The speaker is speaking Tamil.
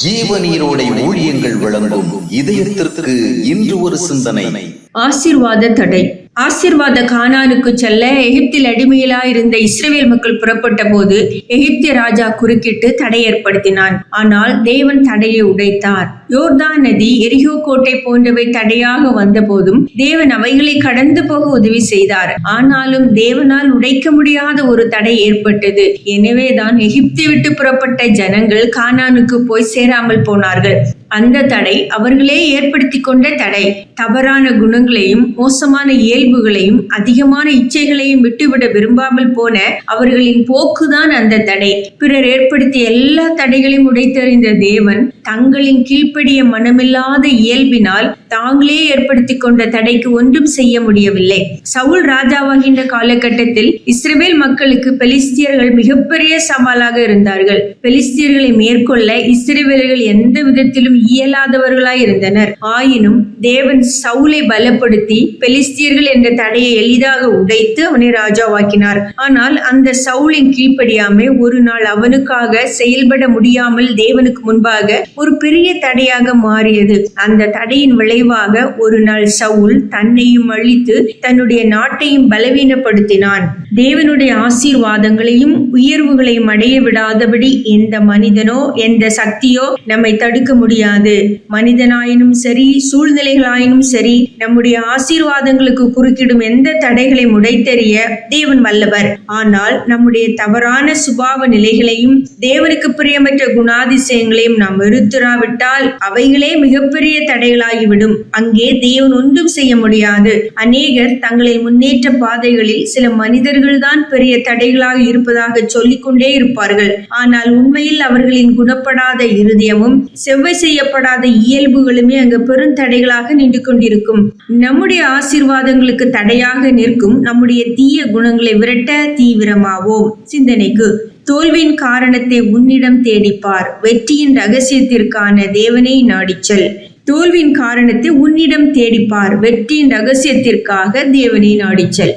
ஜீவநீரோடை ஊழியங்கள் வழங்கும் இதயத்திற்கு இன்று ஒரு சிந்தனை. ஆசீர்வாத தடை. ஆசீர்வாத கானானுக்கு செல்ல எகிப்தில் அடிமையிலாயிருந்த இஸ்ரவேல் மக்கள் புறப்பட்ட போது எகிப்திய ராஜா குறுக்கிட்டு தடை ஏற்படுத்தினான். ஆனால் தேவன் தடையை உடைத்தார். யோர்தான் நதி, எரிகோ கோட்டை போன்றவை தடையாக வந்த போதும் தேவன் அவைகளை கடந்து போக உதவி செய்தார். ஆனாலும் தேவனால் உடைக்க முடியாத ஒரு தடை ஏற்பட்டது. எனவேதான் எகிப்தை விட்டு புறப்பட்ட ஜனங்கள் கானானுக்கு போய் சேராமல் போனார்கள். அந்த தடை அவர்களே ஏற்படுத்தி கொண்ட தடை. தவறான குணங்களையும் மோசமான இயல்புகளையும் அதிகமான இச்சைகளையும் விட்டுவிட விரும்பாமல் போன அவர்களின் போக்குதான் அந்த தடை. பிறர் ஏற்படுத்திய எல்லா தடைகளையும் உடைத்தறிந்த தேவன் தங்களின் கீழ்ப்படிய மனமில்லாத இயல்பினால் தாங்களே ஏற்படுத்தி கொண்ட தடைக்கு ஒன்றும் செய்ய முடியவில்லை. சவுல் ராஜாவாகின்ற காலகட்டத்தில் இஸ்ரவேல் மக்களுக்கு பெலிஸ்தியர்கள் மிகப்பெரிய சவாலாக இருந்தார்கள். பெலிஸ்தியர்களை மேற்கொள்ள இஸ்ரவேலர்கள் எந்த விதத்திலும் இயலாதவர்களாய் இருந்தனர். ஆயினும் தேவன் சவுலை பலப்படுத்தி பெலிஸ்தியர்கள் என்ற தடையை எளிதாக உடைத்து அவனை ராஜாவாக்கினார். ஆனால் அந்த சவுலின் கீழ்ப்படியாமை ஒரு நாள் அவனுக்காக செயல்பட முடியாமல் தேவனுக்கு முன்பாக ஒரு பெரிய தடையாக மாறியது. அந்த தடையின் விளைவாக ஒரு நாள் சவுல் தன்னையும் அழித்து தன்னுடைய நாட்டையும் பலவீனப்படுத்தினான். தேவனுடைய ஆசீர்வாதங்களையும் உயர்வுகளையும் அடைய விடாதபடி எந்த மனிதனோ எந்த சக்தியோ நம்மை தடுக்க முடியாது. மனிதனாயினும் சரி, சூழ்நிலைகளாயினும் சரி, நம்முடைய ஆசீர்வாதங்களுக்கு குறுக்கிடும் எந்த தடைகளை உடைத்தெறிய தேவன் வல்லவர். ஆனால் நம்முடைய தவறான சுபாவ நிலைகளையும் தேவனுக்கு பிரியமற்ற குணாதிசயங்களையும் நாம் வெறுத்துராவிட்டால் அவைகளே மிகப்பெரிய தடைகளாகிவிடும். அங்கே தேவன் ஒன்றும் செய்ய முடியாது. அநேகர் தங்களின் முன்னேற்ற பாதைகளில் சில மனிதர்கள் தான் பெரிய தடைகளாக இருப்பதாக சொல்லிக்கொண்டே இருப்பார்கள். ஆனால் உண்மையில் அவர்களின் குணப்படாத இருதயமும் செவ்வை செய்யப்படாத இயல்புகளுமே அங்கு பெருந்தடைகளாக நின்று கொண்டிருக்கும். நம்முடைய ஆசீர்வாதங்களுக்கு தடையாக நிற்கும் நம்முடைய தீய குணங்களை விரட்ட தீவிரமாவோம். சிந்தனைக்கு: தோல்வியின் காரணத்தை உன்னிடம் தேடிப்பார். வெற்றியின் ரகசியத்திற்கான தேவனை நாடிச்சல். தோல்வியின் காரணத்தை உன்னிடம் தேடிப்பார். வெற்றியின் ரகசியத்திற்காக தேவனை நாடிச்சல்.